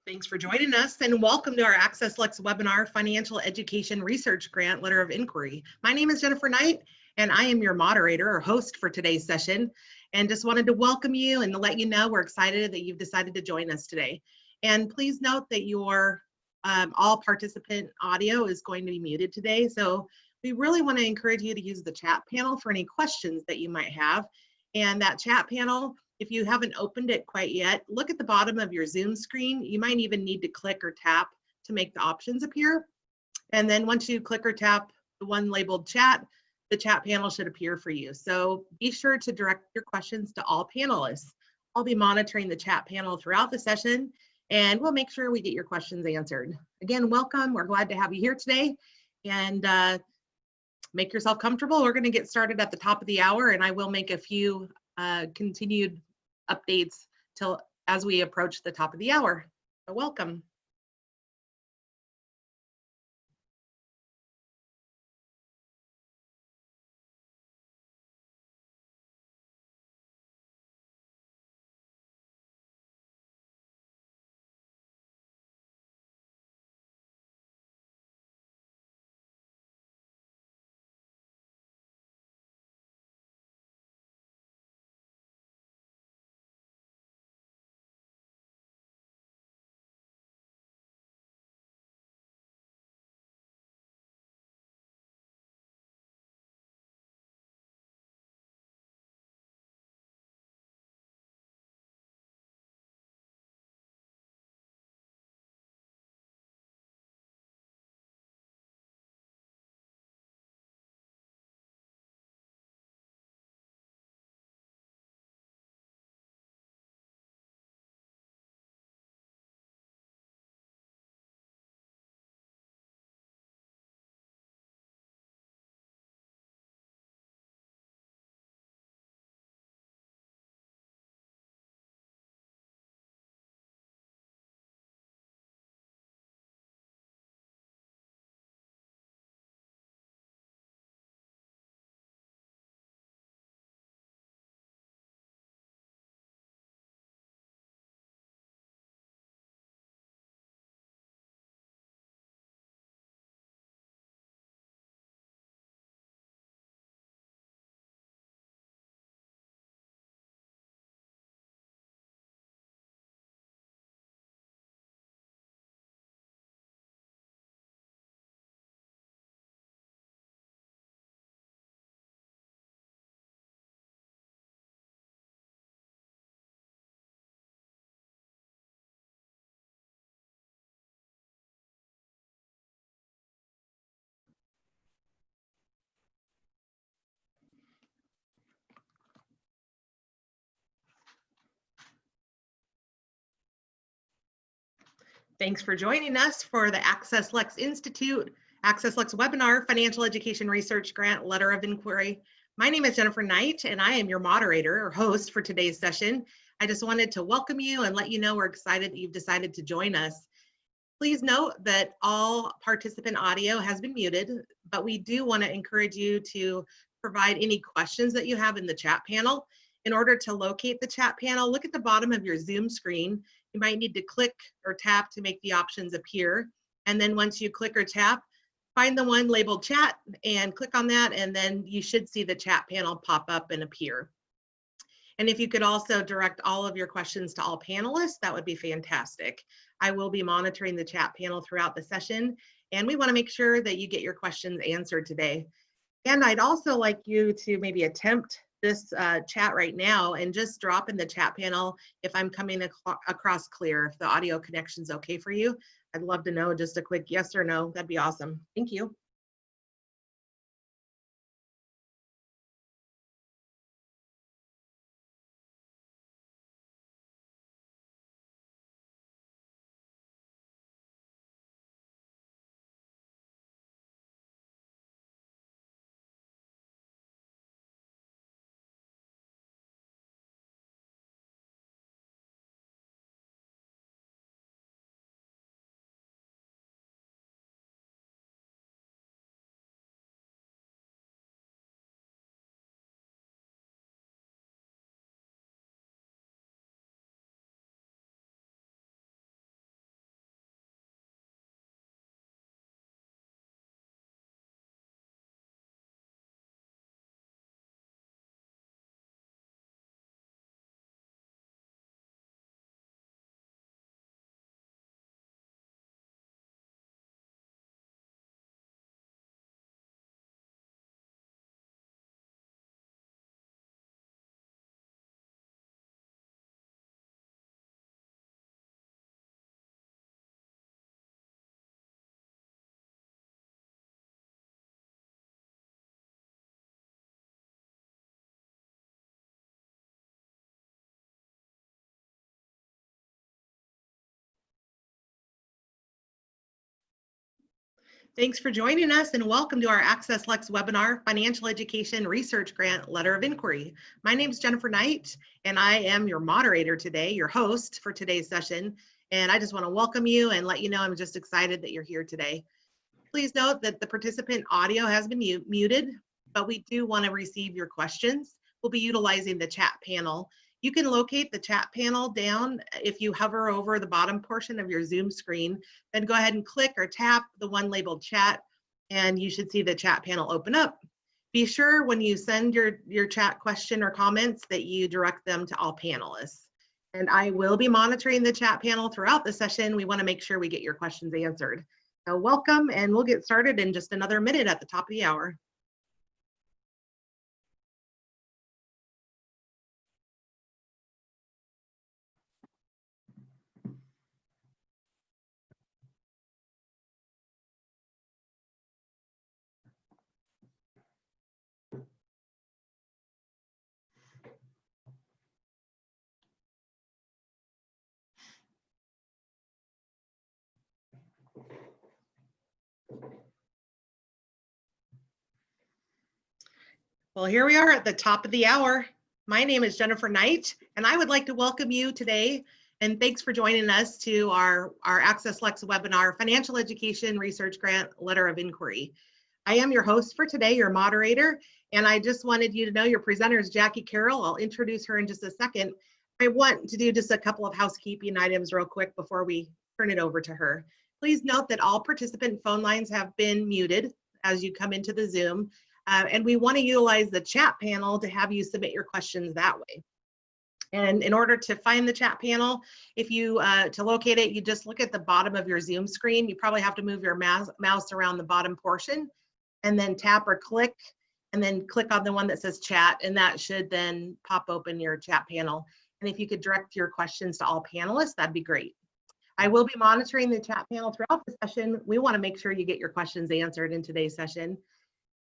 Thanks for joining us and welcome to our Access Lex webinar, Financial Education Research Grant Letter of Inquiry. My name is Jennifer Knight and I am your moderator or host for today's session, and just wanted to welcome you and to let you know we're excited that you've decided to join us today. And please note that your all participant audio is going to be muted today. So we really want to encourage you to use the chat panel for any questions that you might have. And that chat panel, if you haven't opened it quite yet, look at the bottom of your Zoom screen. You might even need to click or tap to make the options appear. And then once you click or tap the one labeled chat, the chat panel should appear for you. So be sure to direct your questions to all panelists. I'll be monitoring the chat panel throughout the session, and we'll make sure we get your questions answered. Again, welcome. We're glad to have you here today, and make yourself comfortable. We're going to get started at the top of the hour, and I will make a few continued updates till as we approach the top of the hour. So welcome. Thanks for joining us for the Access Lex Institute, Access Lex webinar, Financial Education Research Grant Letter of Inquiry. My name is Jennifer Knight, and I am your moderator or host for today's session. I just wanted to welcome you and let you know we're excited that you've decided to join us. Please note that all participant audio has been muted, but we do want to encourage you to provide any questions that you have in the chat panel. In order to locate the chat panel, look at the bottom of your Zoom screen. You might need to click or tap to make the options appear. And then once you click or tap, find the one labeled chat and click on that, and then you should see the chat panel pop up and appear. And if you could also direct all of your questions to all panelists, that would be fantastic. I will be monitoring the chat panel throughout the session, and we want to make sure that you get your questions answered today. And I'd also like you to maybe attempt this chat right now and just drop in the chat panel if I'm coming across clear, if the audio connection's okay for you. I'd love to know just a quick yes or no. That'd be awesome. Thank you. Thanks for joining us and welcome to our Access Lex webinar, Financial Education Research Grant Letter of Inquiry. My name is Jennifer Knight and I am your moderator today, your host for today's session. And I just want to welcome you and let you know I'm just excited that you're here today. Please note that the participant audio has been muted, but we do want to receive your questions. We'll be utilizing the chat panel. You can locate the chat panel down if you hover over the bottom portion of your Zoom screen, then go ahead and click or tap the one labeled chat, and you should see the chat panel open up. Be sure when you send your chat question or comments that you direct them to all panelists. And I will be monitoring the chat panel throughout the session. We want to make sure we get your questions answered. So welcome, and we'll get started in just another minute at the top of the hour. Well, here we are at the top of the hour. My name is Jennifer Knight, and I would like to welcome you today. And thanks for joining us to our Access Lex webinar, Financial Education Research Grant Letter of Inquiry. I am your host for today, your moderator, and I just wanted you to know your presenter is Jackie Carroll. I'll introduce her in just a second. I want to do just a couple of housekeeping items real quick before we turn it over to her. Please note that all participant phone lines have been muted as you come into the Zoom. And we want to utilize the chat panel to have you submit your questions that way. And in order to find the chat panel, if you, to locate it, you just look at the bottom of your Zoom screen. You probably have to move your mouse around the bottom portion and then tap or click, and then click on the one that says chat, and that should then pop open your chat panel. And if you could direct your questions to all panelists, that'd be great. I will be monitoring the chat panel throughout the session. We want to make sure you get your questions answered in today's session.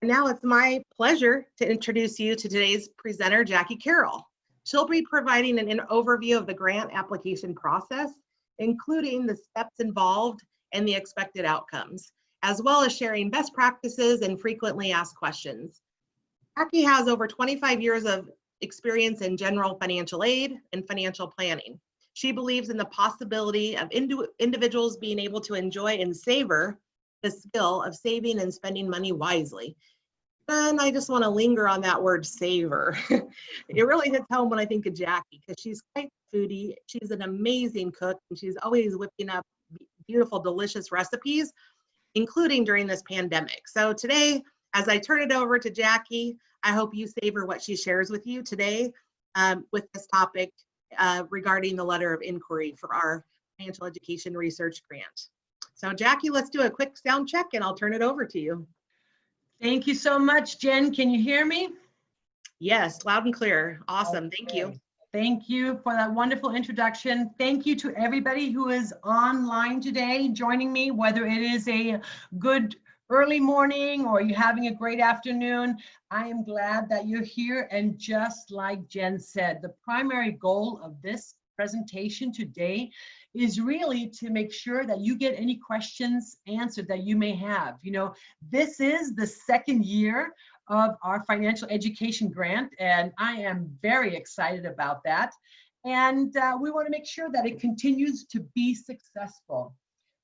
Now it's my pleasure to introduce you to today's presenter, Jackie Carroll. She'll be providing an overview of the grant application process, including the steps involved and the expected outcomes, as well as sharing best practices and frequently asked questions. Jackie has over 25 years of experience in general financial aid and financial planning. She believes in the possibility of individuals being able to enjoy and savor the skill of saving and spending money wisely. And I just want to linger on that word savor. It really hits home when I think of Jackie, because she's quite foodie. She's an amazing cook, and she's always whipping up beautiful, delicious recipes, including during this pandemic. So today, as I turn it over to Jackie, I hope you savor what she shares with you today with this topic regarding the letter of inquiry for our Financial Education Research Grant. So Jackie, let's do a quick sound check and I'll turn it over to you. Thank you so much, Jen. Can you hear me? Yes, loud and clear. Awesome. Okay. Thank you. Thank you for that wonderful introduction. Thank you to everybody who is online today joining me, whether it is a good early morning or you're having a great afternoon. I am glad that you're here. And just like Jen said, the primary goal of this presentation today is really to make sure that you get any questions answered that you may have. You know, this is the second year of our financial education grant, and I am very excited about that. And we want to make sure that it continues to be successful.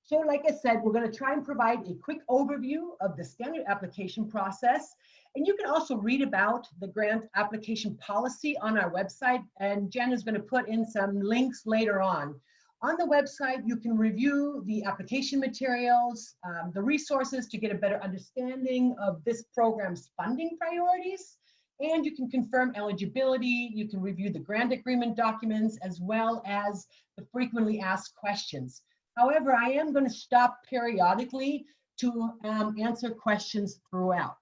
So like I said, we're going to try and provide a quick overview of the standard application process. And you can also read about the grant application policy on our website. And Jen is going to put in some links later on. On the website, you can review the application materials, the resources to get a better understanding of this program's funding priorities, and you can confirm eligibility. You can review the grant agreement documents as well as the frequently asked questions. However, I am going to stop periodically to answer questions throughout.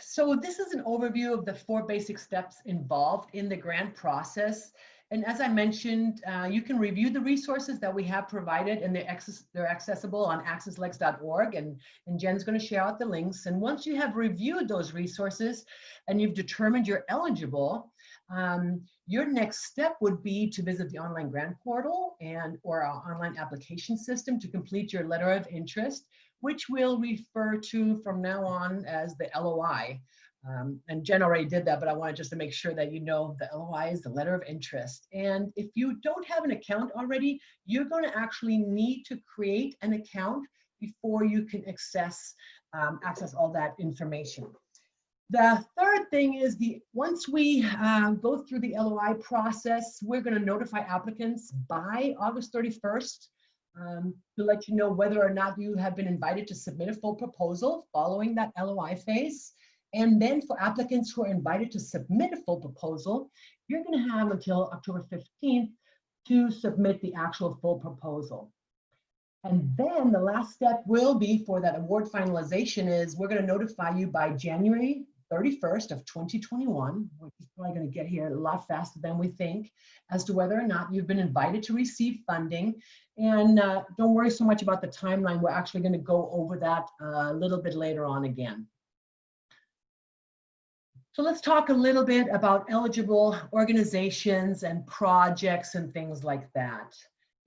So this is an overview of the 4 basic steps involved in the grant process. And as I mentioned, you can review the resources that we have provided, and they're accessible on accesslex.org, and Jen's going to share out the links. And once you have reviewed those resources and you've determined you're eligible, Your next step would be to visit the online grant portal or our online application system to complete your letter of interest, which we'll refer to from now on as the LOI. And Jen already did that, but I wanted just to make sure that you know the LOI is the letter of interest. And if you don't have an account already, you're going to actually need to create an account before you can access all that information. The third thing is once we go through the LOI process, we're going to notify applicants by August 31st to let you know whether or not you have been invited to submit a full proposal following that LOI phase. And then for applicants who are invited to submit a full proposal, you're going to have until October 15th to submit the actual full proposal. And then the last step will be for that award finalization is we're going to notify you by January 31st of 2021, which is probably going to get here a lot faster than we think, as to whether or not you've been invited to receive funding. And don't worry so much about the timeline. We're actually going to go over that a little bit later on again. So let's talk a little bit about eligible organizations and projects and things like that.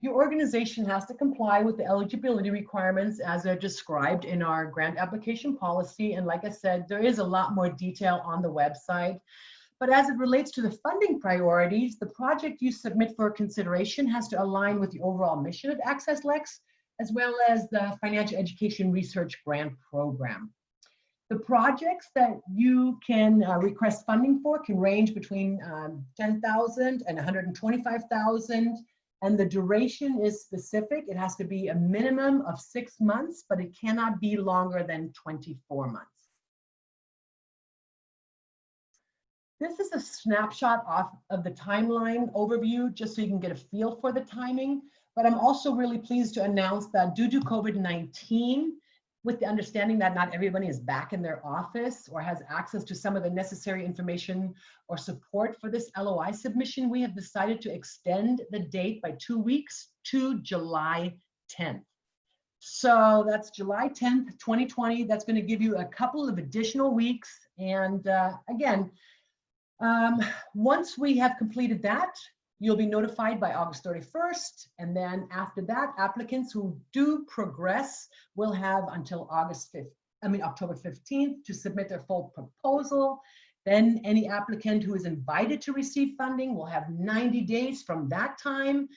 Your organization has to comply with the eligibility requirements as they're described in our grant application policy. And like I said, there is a lot more detail on the website. But as it relates to the funding priorities, the project you submit for consideration has to align with the overall mission of Access Lex, as well as the Financial Education Research Grant Program. The projects that you can request funding for can range between $10,000 and $125,000. And the duration is specific. It has to be a minimum of 6 months, but it cannot be longer than 24 months. This is a snapshot of the timeline overview, just so you can get a feel for the timing. But I'm also really pleased to announce that due to COVID-19, with the understanding that not everybody is back in their office or has access to some of the necessary information or support for this LOI submission, we have decided to extend the date by 2 weeks to July 10th. So that's July 10th, 2020. That's going to give you a couple of additional weeks. And again, once we have completed that, you'll be notified by August 31st. And then after that, applicants who do progress will have until October 15th to submit their full proposal. Then any applicant who is invited to receive funding will have 90 days from that time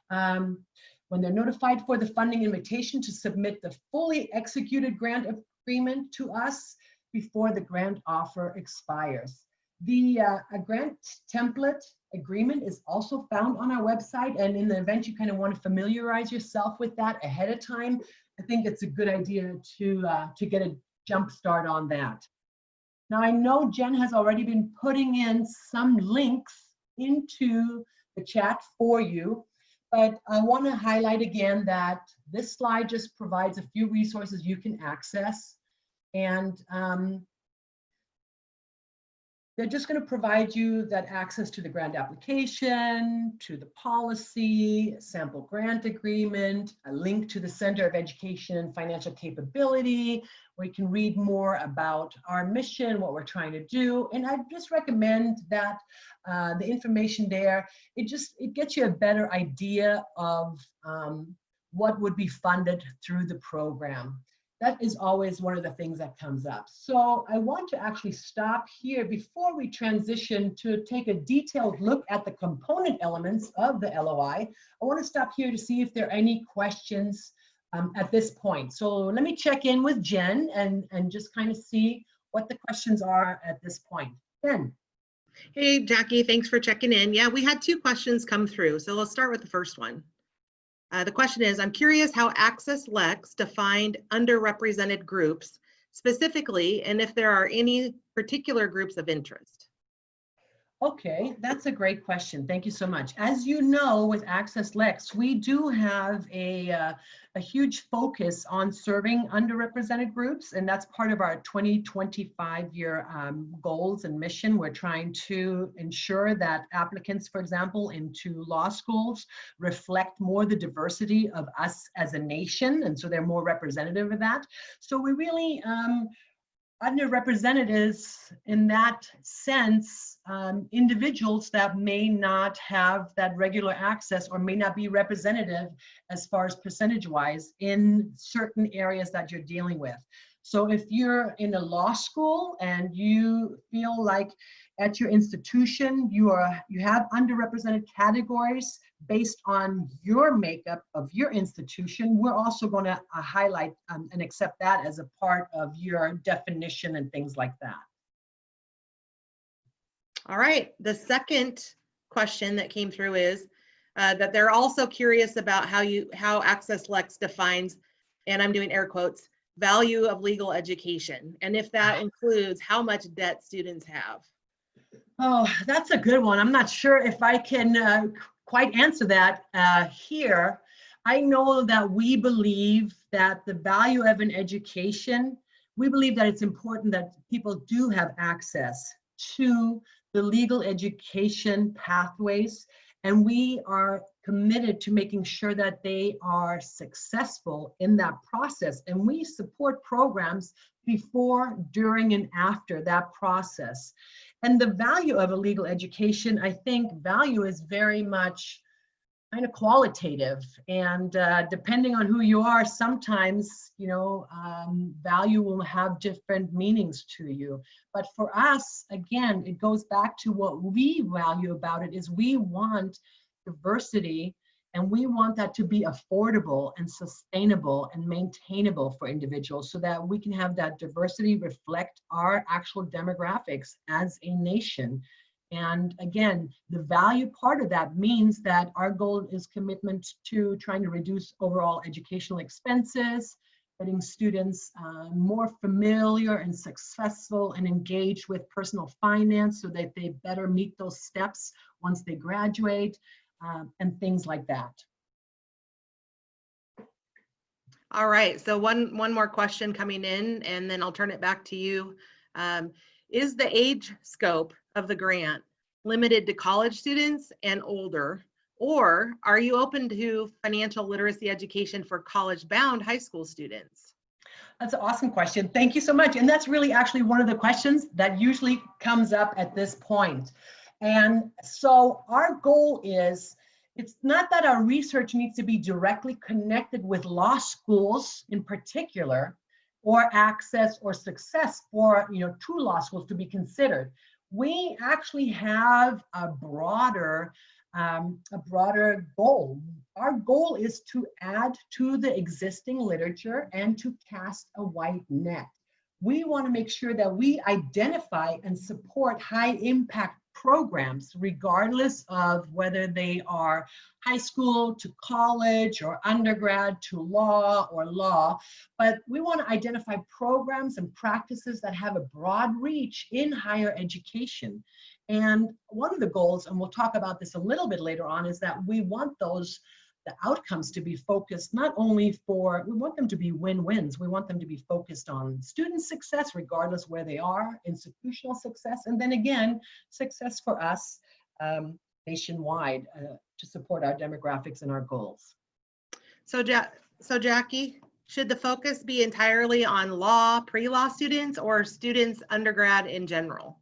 when they're notified for the funding invitation to submit the fully executed grant agreement to us before the grant offer expires. The grant template agreement is also found on our website, and in the event you kind of want to familiarize yourself with that ahead of time, I think it's a good idea to get a jump start on that. Now, I know Jen has already been putting in some links into the chat for you, but I want to highlight again that this slide just provides a few resources you can access, and they're just going to provide you that access to the grant application, to the policy, sample grant agreement, a link to the Center of Education and Financial Capability, where you can read more about our mission, what we're trying to do. And I just recommend that the information there, it gets you a better idea of what would be funded through the program. That is always one of the things that comes up. So I want to actually stop here before we transition to take a detailed look at the component elements of the LOI. I want to stop here to see if there are any questions at this point. So let me check in with Jen and just kind of see what the questions are at this point. Jen. Hey, Jackie, thanks for checking in. Yeah, we had 2 questions come through. So let's start with the first one. The question is, I'm curious how Access Lex defined underrepresented groups specifically, and if there are any particular groups of interest. Okay, that's a great question. Thank you so much. As you know, with Access Lex, we do have a huge focus on serving underrepresented groups, and that's part of our 2025-year goals and mission. We're trying to ensure that applicants, for example, into law schools reflect more the diversity of us as a nation, and so they're more representative of that. So we really underrepresented is, in that sense, individuals that may not have that regular access or may not be representative as far as percentage-wise in certain areas that you're dealing with. So if you're in a law school and you feel like at your institution you have underrepresented categories based on your makeup of your institution, we're also going to highlight and accept that as a part of your definition and things like that. All right. The second question that came through is that they're also curious about how Access Lex defines, and I'm doing air quotes, value of legal education, and if that includes how much debt students have. Oh, that's a good one. I'm not sure if I can quite answer that here. I know that we believe that the value of an education, we believe that it's important that people do have access to the legal education pathways, and we are committed to making sure that they are successful in that process. And we support programs before, during, and after that process. And the value of a legal education, I think value is very much kind of qualitative, and depending on who you are, sometimes, you know, value will have different meanings to you. But for us, again, it goes back to what we value about it is we want diversity, and we want that to be affordable and sustainable and maintainable for individuals so that we can have that diversity reflect our actual demographics as a nation. And again, the value part of that means that our goal is commitment to trying to reduce overall educational expenses, getting students more familiar and successful and engaged with personal finance so that they better meet those steps once they graduate, and things like that. All right, so one more question coming in, and then I'll turn it back to you. Is the age scope of the grant limited to college students and older, or are you open to financial literacy education for college-bound high school students? That's an awesome question. Thank you so much. And that's really actually one of the questions that usually comes up at this point. And so our goal is, it's not that our research needs to be directly connected with law schools in particular, or access or success for, you know, true law schools to be considered. We actually have a broader goal. Our goal is to add to the existing literature and to cast a wide net. We want to make sure that we identify and support high impact programs, regardless of whether they are high school to college or undergrad to law or law. But we want to identify programs and practices that have a broad reach in higher education. And one of the goals, and we'll talk about this a little bit later on, is that we want the outcomes to be focused not only for, we want them to be win-wins. We want them to be focused on student success, regardless where they are, institutional success, and then again, success for us nationwide to support our demographics and our goals. So Jackie, should the focus be entirely on law, pre-law students, or students undergrad in general?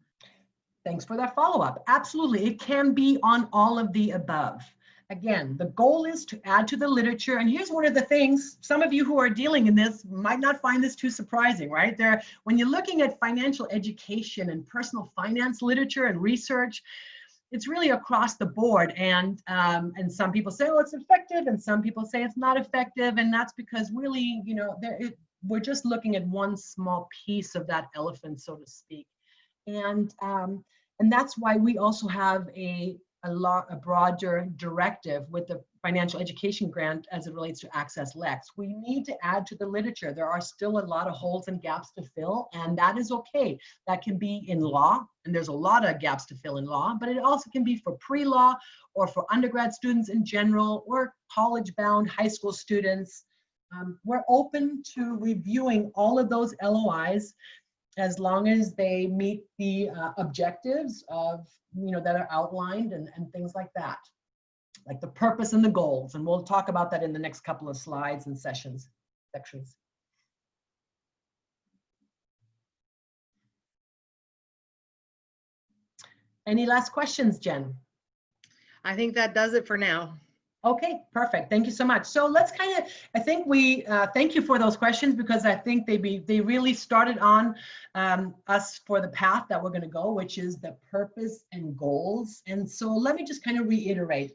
Thanks for that follow-up. Absolutely, it can be on all of the above. Again, the goal is to add to the literature. And here's one of the things, some of you who are dealing in this might not find this too surprising, right? When you're looking at financial education and personal finance literature and research, it's really across the board. And some people say, oh, it's effective, and some people say it's not effective. And that's because really, you know, we're just looking at one small piece of that elephant, so to speak. And that's why we also have a broader directive with the financial education grant as it relates to Access Lex. We need to add to the literature. There are still a lot of holes and gaps to fill, and that is okay. That can be in law, and there's a lot of gaps to fill in law, but it also can be for pre-law or for undergrad students in general, or college-bound high school students. We're open to reviewing all of those LOIs as long as they meet the objectives of, you know, that are outlined and things like that, like the purpose and the goals. And we'll talk about that in the next couple of slides and sections. Any last questions, Jen? I think that does it for now. Okay, perfect. Thank you so much. So let's kind of, I think we thank you for those questions, because I think they really started on us for the path that we're going to go, which is the purpose and goals. And so let me just kind of reiterate.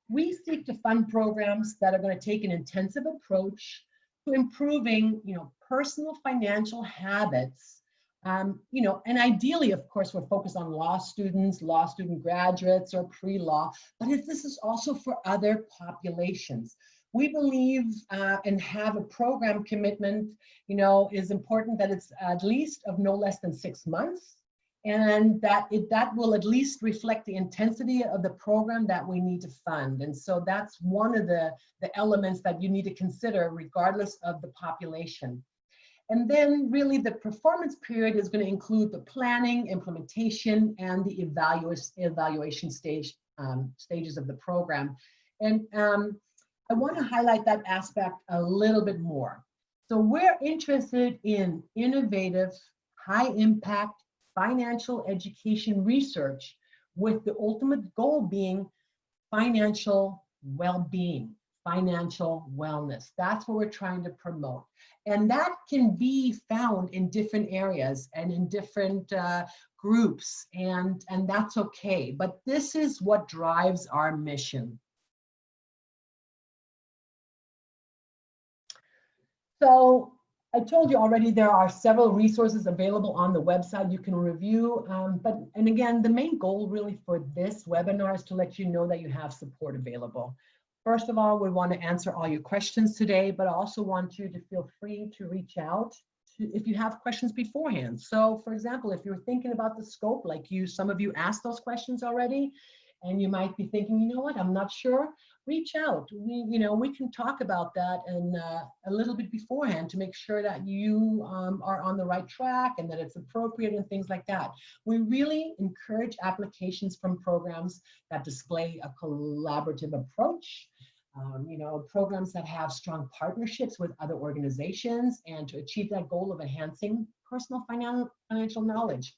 We seek to fund programs that are going to take an intensive approach to improving, personal financial habits. And ideally, of course, we're focused on law students, law student graduates, or pre-law, but this is also for other populations. We believe and have a program commitment, is important that it's at least of no less than 6 months, and that will at least reflect the intensity of the program that we need to fund. And so that's one of the elements that you need to consider regardless of the population. And then really the performance period is going to include the planning, implementation, and the evaluation stages of the program. And I want to highlight that aspect a little bit more. So we're interested in innovative, high impact financial education research, with the ultimate goal being financial well-being, financial wellness. That's what we're trying to promote. And that can be found in different areas and in different groups, and that's okay. But this is what drives our mission. So I told you already, there are several resources available on the website you can review. And again, the main goal really for this webinar is to let you know that you have support available. First of all, we want to answer all your questions today, but I also want you to feel free to reach out if you have questions beforehand. So for example, if you're thinking about the scope, like some of you asked those questions already, and you might be thinking, you know what, I'm not sure, reach out. We can talk about that and a little bit beforehand to make sure that you are on the right track and that it's appropriate and things like that. We really encourage applications from programs that display a collaborative approach, programs that have strong partnerships with other organizations, and to achieve that goal of enhancing personal financial knowledge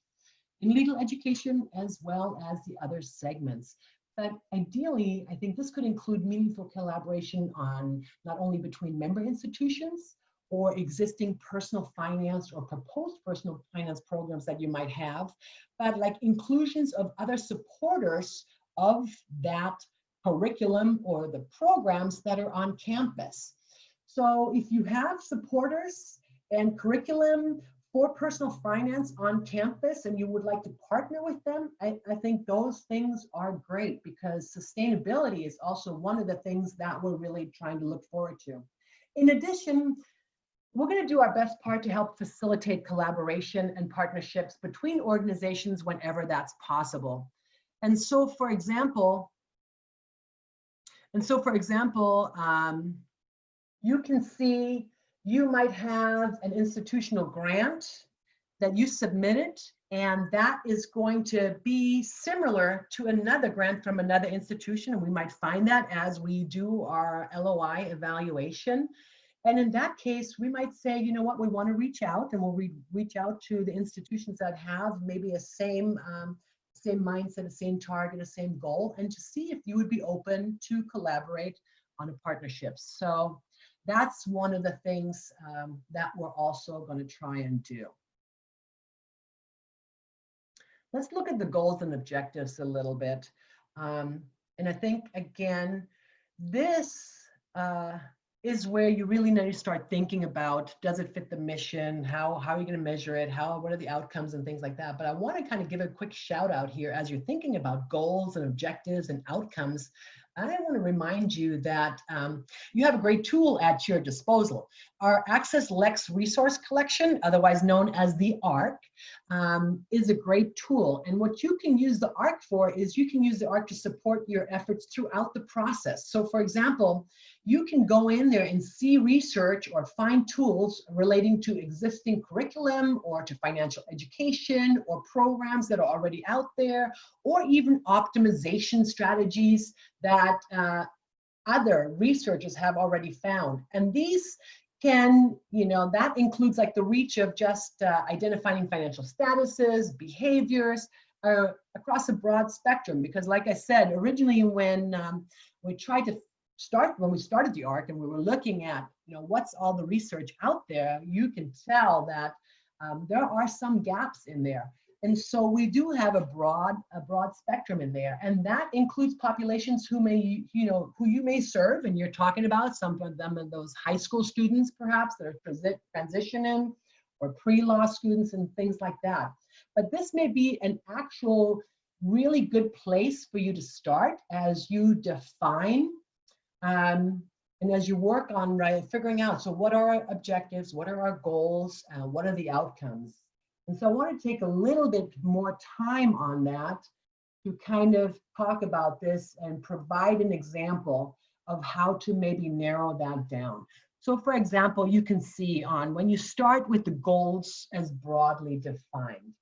in legal education as well as the other segments. But ideally, I think this could include meaningful collaboration on not only between member institutions or existing personal finance or proposed personal finance programs that you might have, but like inclusions of other supporters of that curriculum or the programs that are on campus. So if you have supporters and curriculum for personal finance on campus and you would like to partner with them, I think those things are great, because sustainability is also one of the things that we're really trying to look forward to. In addition, we're going to do our best part to help facilitate collaboration and partnerships between organizations whenever that's possible. And so for example, you can see you might have an institutional grant that you submitted, and that is going to be similar to another grant from another institution. And we might find that as we do our LOI evaluation. And in that case, we might say, you know what, we want to reach out, and we'll reach out to the institutions that have maybe a same mindset, a same target, a same goal, and to see if you would be open to collaborate on a partnership. So that's one of the things that we're also going to try and do. Let's look at the goals and objectives a little bit. And I think, again, this is where you really need to start thinking about, does it fit the mission? How are you going to measure it? What are the outcomes and things like that? But I want to kind of give a quick shout out here as you're thinking about goals and objectives and outcomes. I want to remind you that you have a great tool at your disposal. Our Access Lex resource collection, otherwise known as the ARC, is a great tool. And what you can use the ARC for is you can use the ARC to support your efforts throughout the process. So for example, you can go in there and see research or find tools relating to existing curriculum or to financial education or programs that are already out there, or even optimization strategies that other researchers have already found. And these can, that includes like the reach of just identifying financial statuses, behaviors, across a broad spectrum, because like I said, originally when we started the ARC and we were looking at, what's all the research out there, you can tell that there are some gaps in there. And so we do have a broad spectrum in there, and that includes populations who you may serve, and you're talking about some of them are those high school students perhaps that are transitioning, or pre-law students and things like that. But this may be an actual really good place for you to start as you define and as you work on figuring out, so what are our objectives, what are our goals, what are the outcomes? And so I want to take a little bit more time on that to kind of talk about this and provide an example of how to maybe narrow that down. So for example, you can see when you start with the goals as broadly defined,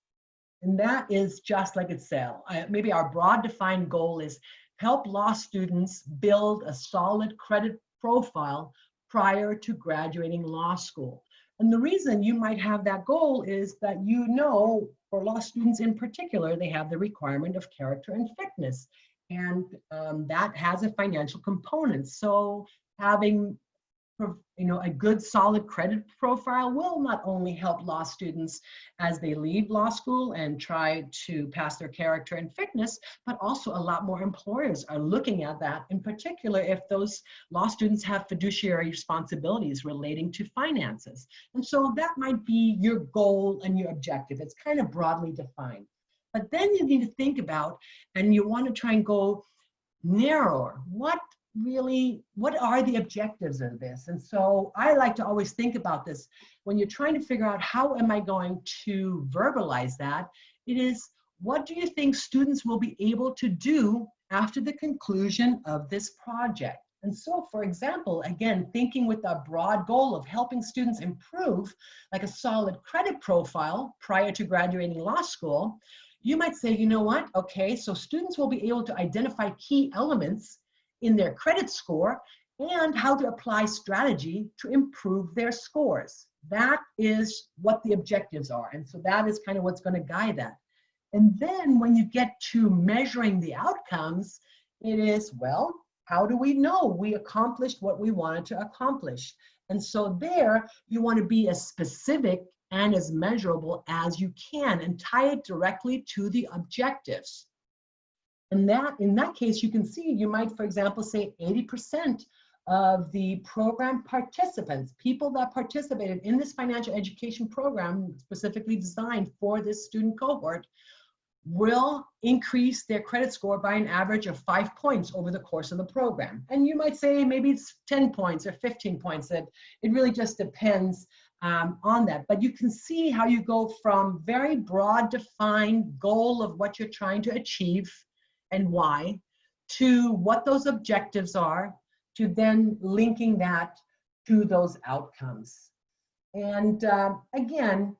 and that is just like it said, maybe our broad defined goal is help law students build a solid credit profile prior to graduating law school. And the reason you might have that goal is that for law students in particular, they have the requirement of character and fitness, and that has a financial component. So having a good solid credit profile will not only help law students as they leave law school and try to pass their character and fitness, but also a lot more employers are looking at that, in particular if those law students have fiduciary responsibilities relating to finances. And so that might be your goal and your objective. It's kind of broadly defined. But then you need to think about, and you want to try and go narrower. What are the objectives of this? And so I like to always think about this when you're trying to figure out how am I going to verbalize that. It is, what do you think students will be able to do after the conclusion of this project? And so, for example, again, thinking with a broad goal of helping students improve like a solid credit profile prior to graduating law school, you might say, okay, so students will be able to identify key elements in their credit score and how to apply strategy to improve their scores. That is what the objectives are. And so that is kind of what's going to guide that. And then when you get to measuring the outcomes, it is, well, how do we know we accomplished what we wanted to accomplish? And so there, you want to be as specific and as measurable as you can and tie it directly to the objectives. And in that case, you can see, you might, for example, say 80% of the program participants, people that participated in this financial education program specifically designed for this student cohort, will increase their credit score by an average of 5 points over the course of the program. And you might say maybe it's 10 points or 15 points. It really just depends on that. But you can see how you go from very broad defined goal of what you're trying to achieve and why, to what those objectives are, to then linking that to those outcomes. And again,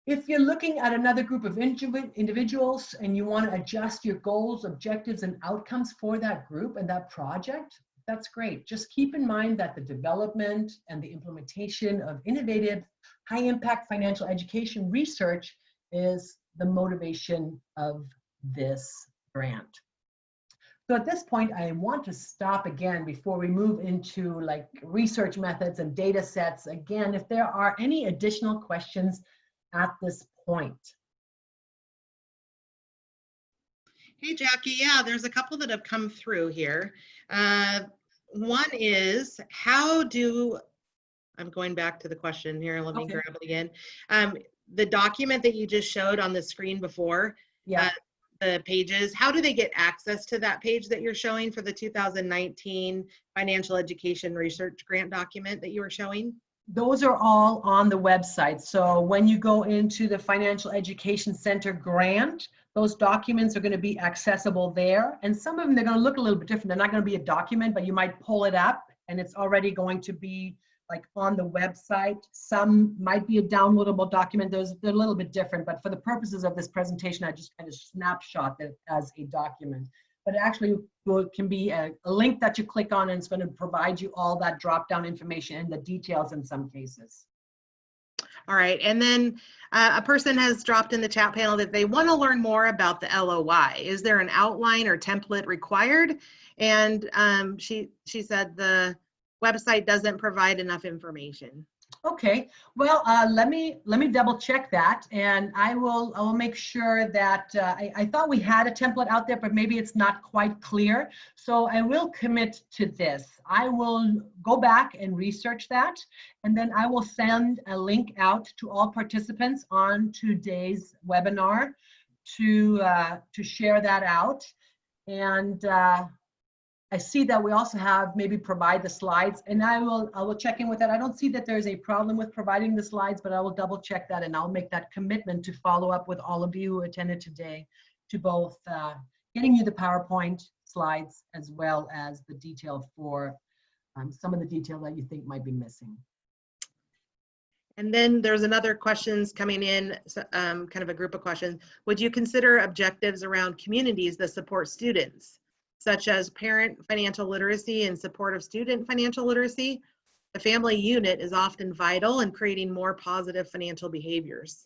if you're looking at another group of individuals and you want to adjust your goals, objectives, and outcomes for that group and that project, that's great. Just keep in mind that the development and the implementation of innovative, high-impact financial education research is the motivation of this grant. So at this point, I want to stop again before we move into like research methods and data sets. Again, if there are any additional questions at this point. Hey, Jackie. Yeah, there's a couple that have come through here. One is, I'm going back to the question here. Let me grab it again. The document that you just showed on the screen before, the pages, how do they get access to that page that you're showing for the 2019 Financial Education Research Grant document that you were showing? Those are all on the website. So when you go into the Financial Education Center grant, those documents are going to be accessible there. And some of them, they're going to look a little bit different. They're not going to be a document, but you might pull it up and it's already going to be like on the website. Some might be a downloadable document. They're a little bit different, but for the purposes of this presentation, I just kind of snapshot it as a document. But it actually can be a link that you click on, and it's going to provide you all that drop-down information and the details in some cases. All right. And then a person has dropped in the chat panel that they want to learn more about the LOI. Is there an outline or template required? And she said the website doesn't provide enough information. Okay, well, let me double check that, and I will make sure that I thought we had a template out there, but maybe it's not quite clear. So I will commit to this. I will go back and research that, and then I will send a link out to all participants on today's webinar to share that out. And I see that we also have maybe provide the slides, and I will check in with that. I don't see that there's a problem with providing the slides, but I will double check that, and I'll make that commitment to follow up with all of you who attended today to both getting you the PowerPoint slides as well as the detail for some of the detail that you think might be missing. And then there's another questions coming in, kind of a group of questions. Would you consider objectives around communities that support students, such as parent financial literacy and support of student financial literacy? The family unit is often vital in creating more positive financial behaviors.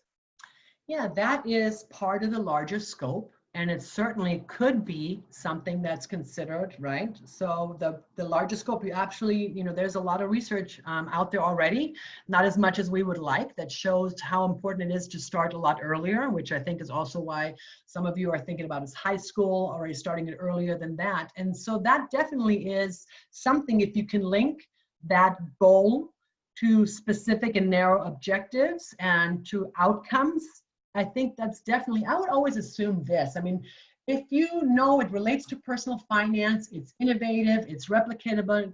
Yeah, that is part of the larger scope, and it certainly could be something that's considered, right? So the larger scope, you actually, there's a lot of research out there already, not as much as we would like, that shows how important it is to start a lot earlier, which I think is also why some of you are thinking about as high school, or starting it earlier than that. And so that definitely is something, if you can link that goal to specific and narrow objectives and to outcomes, I think that's definitely, I would always assume this. I mean, if you know it relates to personal finance, it's innovative, it's replicatable,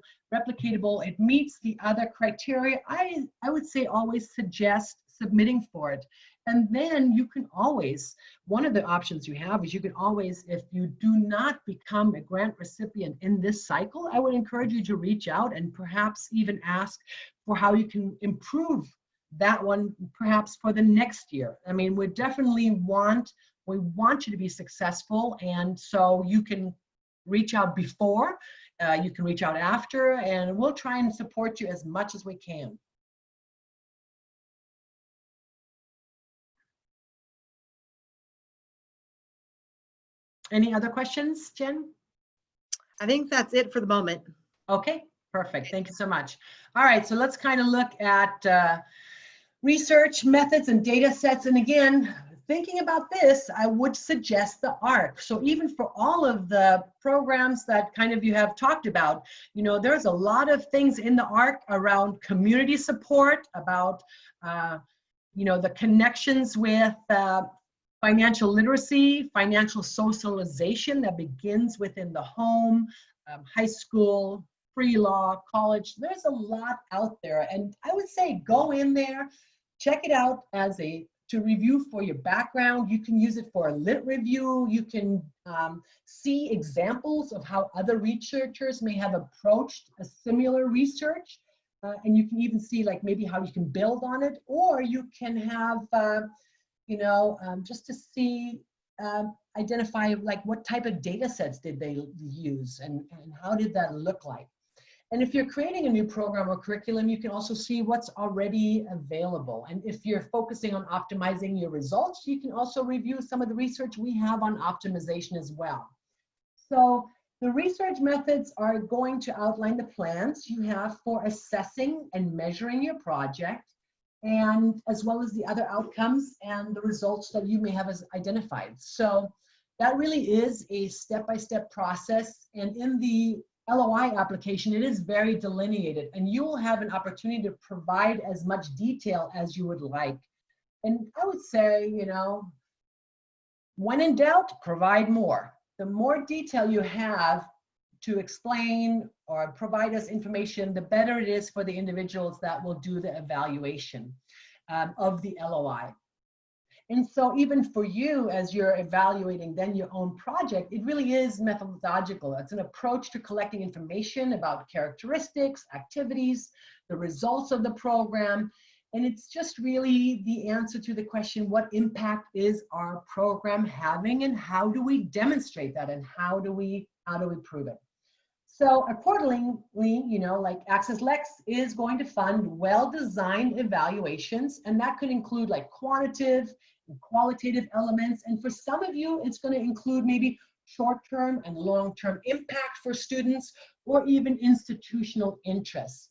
it meets the other criteria, I would say always suggest submitting for it. And then you can always, one of the options you have is you can always, if you do not become a grant recipient in this cycle, I would encourage you to reach out and perhaps even ask for how you can improve that one perhaps for the next year. I mean, we definitely want you to be successful, and so you can reach out before, you can reach out after, and we'll try and support you as much as we can. Any other questions, Jen? I think that's it for the moment. Okay, perfect. Thank you so much. All right, so let's kind of look at research methods and data sets. And again, thinking about this, I would suggest the ARC. So even for all of the programs that kind of you have talked about, there's a lot of things in the ARC around community support, about, the connections with financial literacy, financial socialization that begins within the home, high school, pre-law, college. There's a lot out there, and I would say go in there, check it out to review for your background. You can use it for a lit review. You can see examples of how other researchers may have approached a similar research, and you can even see like maybe how you can build on it, or you can have just to see, identify like what type of data sets did they use, and how did that look like. And if you're creating a new program or curriculum, you can also see what's already available. And if you're focusing on optimizing your results, you can also review some of the research we have on optimization as well. So the research methods are going to outline the plans you have for assessing and measuring your project, and as well as the other outcomes and the results that you may have identified. So that really is a step-by-step process. And in the LOI application, it is very delineated, and you will have an opportunity to provide as much detail as you would like. And I would say, when in doubt, provide more. The more detail you have to explain or provide us information, the better it is for the individuals that will do the evaluation of the LOI. And so even for you, as you're evaluating then your own project, it really is methodological. It's an approach to collecting information about characteristics, activities, the results of the program. And it's just really the answer to the question, what impact is our program having, and how do we demonstrate that, and how do we prove it? So accordingly, like Access Lex is going to fund well-designed evaluations, and that could include like quantitative and qualitative elements. And for some of you, it's going to include maybe short-term and long-term impact for students, or even institutional interests.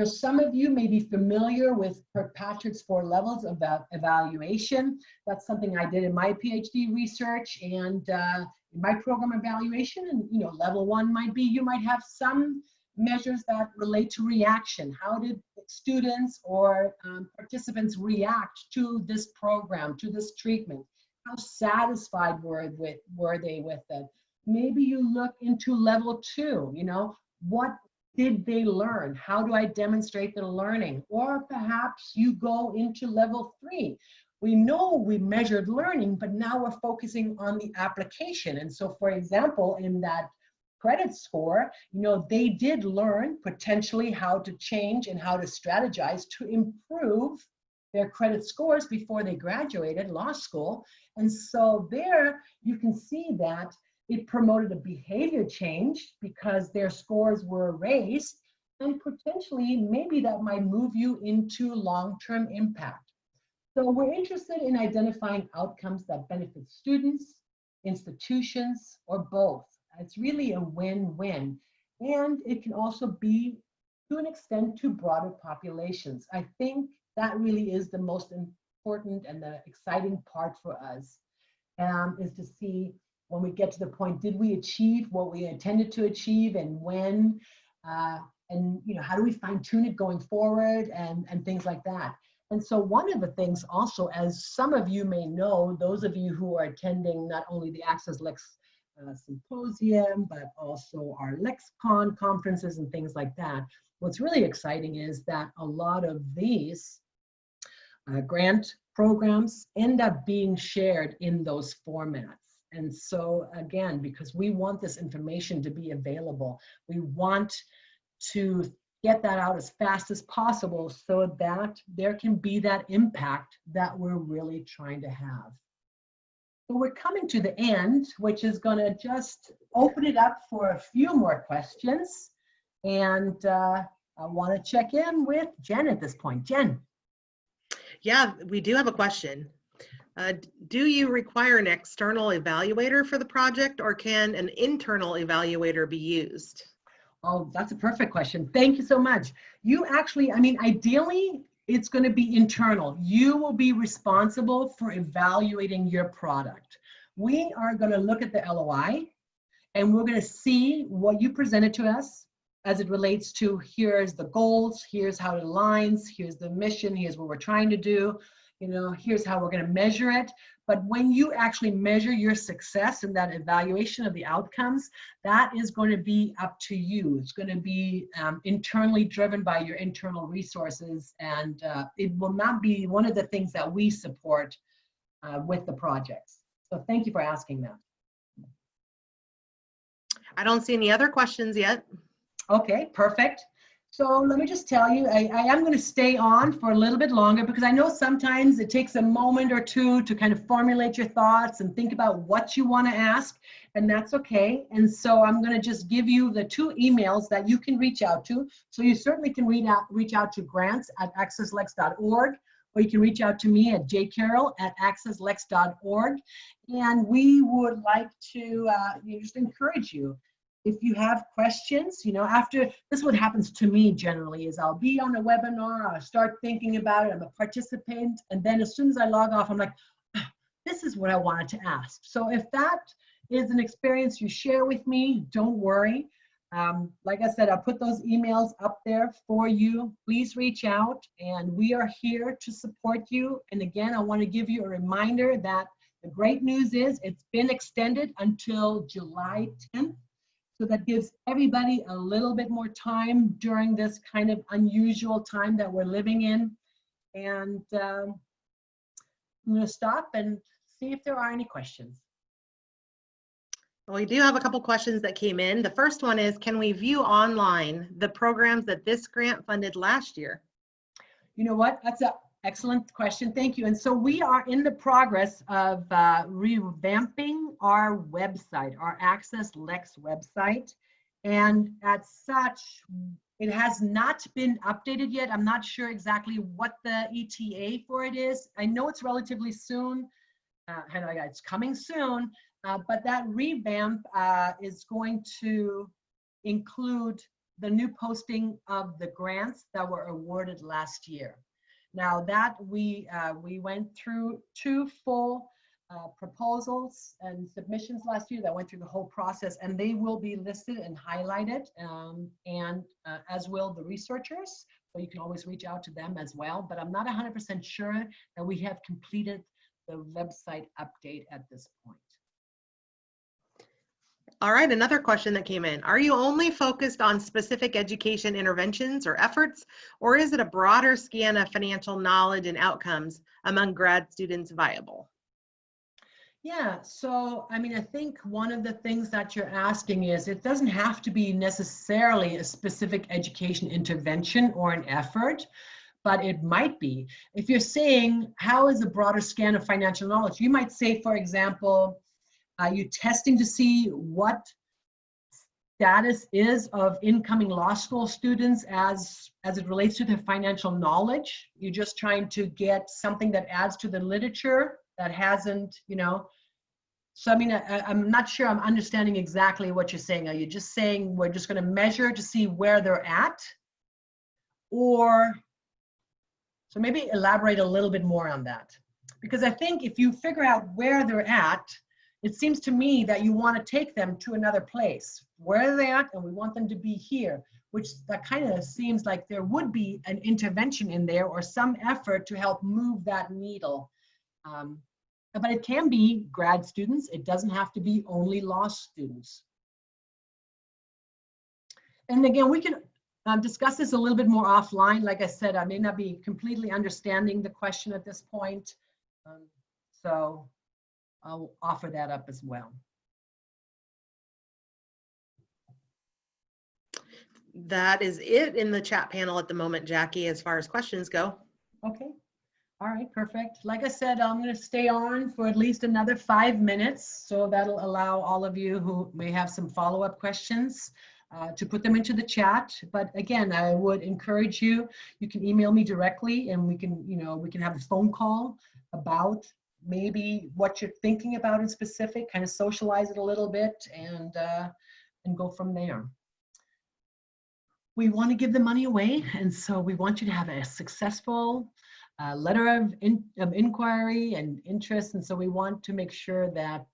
Some of you may be familiar with Kirkpatrick's 4 levels of evaluation. That's something I did in my PhD research and in my program evaluation. And level 1 might be, you might have some measures that relate to reaction. How did students or participants react to this program, to this treatment? How satisfied were they with it? Maybe you look into level 2, what did they learn? How do I demonstrate the learning? Or perhaps you go into level 3. We know we measured learning, but now we're focusing on the application. And so, for example, in that credit score, they did learn potentially how to change and how to strategize to improve their credit scores before they graduated law school. And so there you can see that it promoted a behavior change because their scores were raised, and potentially maybe that might move you into long-term impact. So we're interested in identifying outcomes that benefit students, institutions, or both. It's really a win-win. And it can also be, to an extent, to broader populations. I think that really is the most important and the exciting part for us, is to see when we get to the point, did we achieve what we intended to achieve, and when, and how do we fine tune it going forward, and things like that. And so one of the things also, as some of you may know, those of you who are attending not only the Access Lex symposium, but also our LexCon conferences and things like that, what's really exciting is that a lot of these grant programs end up being shared in those formats. And so again, because we want this information to be available, we want to get that out as fast as possible so that there can be that impact that we're really trying to have. So we're coming to the end, which is going to just open it up for a few more questions. And I want to check in with Jen at this point. Jen. Yeah, we do have a question. Do you require an external evaluator for the project, or can an internal evaluator be used? Oh, that's a perfect question. Thank you so much. You actually, ideally, it's going to be internal. You will be responsible for evaluating your product. We are going to look at the LOI, and we're going to see what you presented to us as it relates to, here's the goals, here's how it aligns, here's the mission, here's what we're trying to do. Here's how we're going to measure it. But when you actually measure your success in that evaluation of the outcomes, that is going to be up to you. It's going to be internally driven by your internal resources, and it will not be one of the things that we support with the projects. So thank you for asking that. I don't see any other questions yet. Okay, perfect. So let me just tell you, I am going to stay on for a little bit longer because I know sometimes it takes a moment or two to kind of formulate your thoughts and think about what you want to ask, and that's okay. And so I'm going to just give you the 2 emails that you can reach out to. So you certainly can reach out to grants@accesslex.org, or you can reach out to me at jcarroll@accesslex.org. And we would like to just encourage you. If you have questions, after this, what happens to me generally is I'll be on a webinar, I'll start thinking about it, I'm a participant, and then as soon as I log off, I'm like, this is what I wanted to ask. So if that is an experience you share with me, don't worry. Like I said, I'll put those emails up there for you. Please reach out, and we are here to support you. And again, I want to give you a reminder that the great news is it's been extended until July 10th. So that gives everybody a little bit more time during this kind of unusual time that we're living in. And I'm going to stop and see if there are any questions. Well, we do have a couple questions that came in. The first one is, can we view online the programs that this grant funded last year? You know what? That's an excellent question. Thank you. And so we are in the progress of revamping our website, our Access Lex website. And as such, it has not been updated yet. I'm not sure exactly what the ETA for it is. I know it's relatively soon. It's coming soon, but that revamp is going to include the new posting of the grants that were awarded last year. Now that we went through 2 full proposals and submissions last year that went through the whole process, and they will be listed and highlighted, and as will the researchers. So you can always reach out to them as well, but I'm not 100% sure that we have completed the website update at this point. All right, another question that came in. Are you only focused on specific education interventions or efforts, or is it a broader scan of financial knowledge and outcomes among grad students viable? Yeah, so I mean, I think one of the things that you're asking is it doesn't have to be necessarily a specific education intervention or an effort, but it might be. If you're saying, how is a broader scan of financial knowledge? You might say, for example, are you testing to see what status is of incoming law school students as it relates to their financial knowledge? You're just trying to get something that adds to the literature that hasn't, so I mean, I'm not sure I'm understanding exactly what you're saying. Are you just saying we're just going to measure to see where they're at? Or, so maybe elaborate a little bit more on that. Because I think if you figure out where they're at, it seems to me that you want to take them to another place. Where are they at? And we want them to be here, which that kind of seems like there would be an intervention in there or some effort to help move that needle. But it can be grad students. It doesn't have to be only law students. And again, we can discuss this a little bit more offline. Like I said, I may not be completely understanding the question at this point. So I'll offer that up as well. That is it in the chat panel at the moment, Jackie, as far as questions go. Okay. All right, perfect. Like I said, I'm going to stay on for at least another 5 minutes. So that'll allow all of you who may have some follow-up questions to put them into the chat. But again, I would encourage you, you can email me directly and we can have a phone call about maybe what you're thinking about in specific, kind of socialize it a little bit and go from there. We want to give the money away, and so we want you to have a successful letter of inquiry and interest, and so we want to make sure that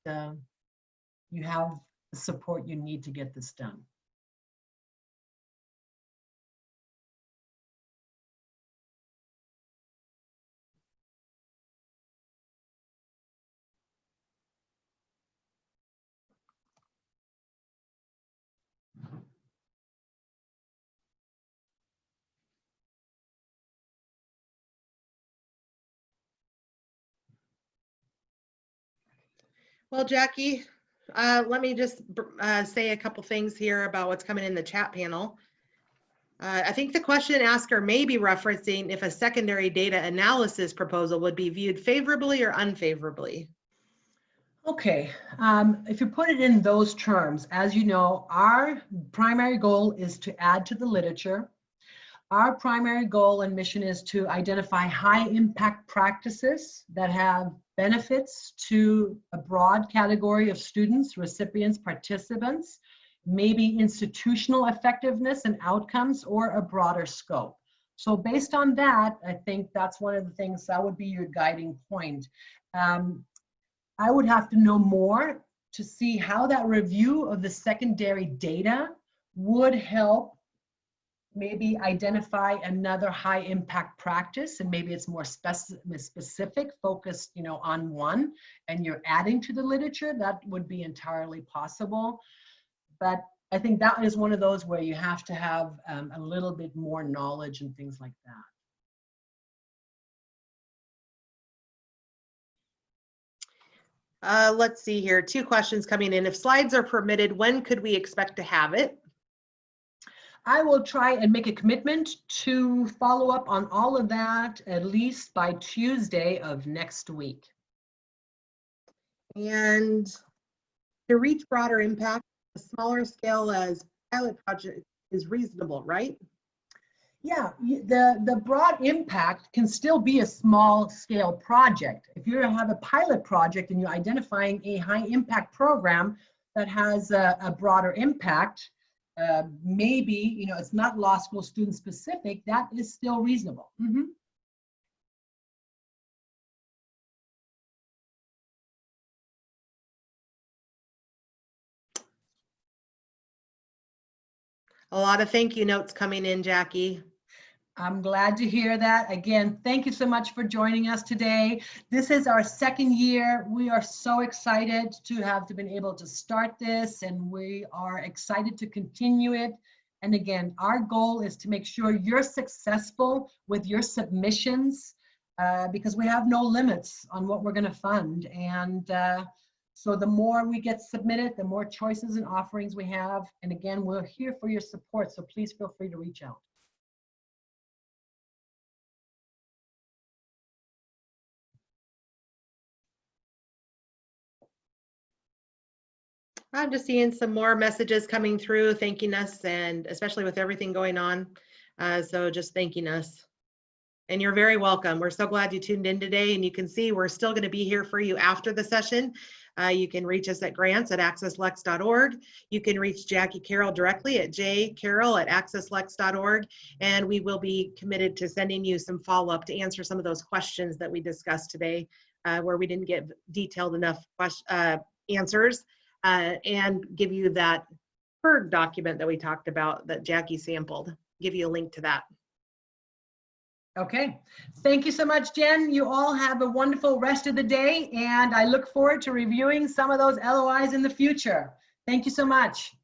you have the support you need to get this done. Well, Jackie, let me just say a couple things here about what's coming in the chat panel. I think the question asker may be referencing if a secondary data analysis proposal would be viewed favorably or unfavorably. Okay, if you put it in those terms, as you know, our primary goal is to add to the literature. Our primary goal and mission is to identify high impact practices that have benefits to a broad category of students, recipients, participants, maybe institutional effectiveness and outcomes, or a broader scope. So based on that, I think that's one of the things that would be your guiding point. I would have to know more to see how that review of the secondary data would help maybe identify another high impact practice, and maybe it's more specific, focused, on one, and you're adding to the literature. That would be entirely possible. But I think that is one of those where you have to have a little bit more knowledge and things like that. Let's see here, 2 questions coming in. If slides are permitted, when could we expect to have it? I will try and make a commitment to follow up on all of that at least by Tuesday of next week. And to reach broader impact, a smaller scale as pilot project is reasonable, right? Yeah, the broad impact can still be a small scale project. If you have a pilot project and you're identifying a high impact program that has a broader impact, maybe, you know, it's not law school student specific, that is still reasonable. A lot of thank you notes coming in, Jackie. I'm glad to hear that. Again, thank you so much for joining us today. This is our second year. We are so excited to have been able to start this, and we are excited to continue it. And again, our goal is to make sure you're successful with your submissions, because we have no limits on what we're going to fund. And so the more we get submitted, the more choices and offerings we have. And again, we're here for your support, so please feel free to reach out. I'm just seeing some more messages coming through thanking us, and especially with everything going on. So just thanking us. And you're very welcome. We're so glad you tuned in today, and you can see we're still going to be here for you after the session. You can reach us at grants@accesslex.org. You can reach Jackie Carroll directly at jcarroll@accesslex.org, and we will be committed to sending you some follow-up to answer some of those questions that we discussed today, where we didn't get detailed enough answers. And give you that PERG document that we talked about that Jackie sampled. Give you a link to that. Okay, thank you so much, Jen. You all have a wonderful rest of the day, and I look forward to reviewing some of those LOIs in the future. Thank you so much.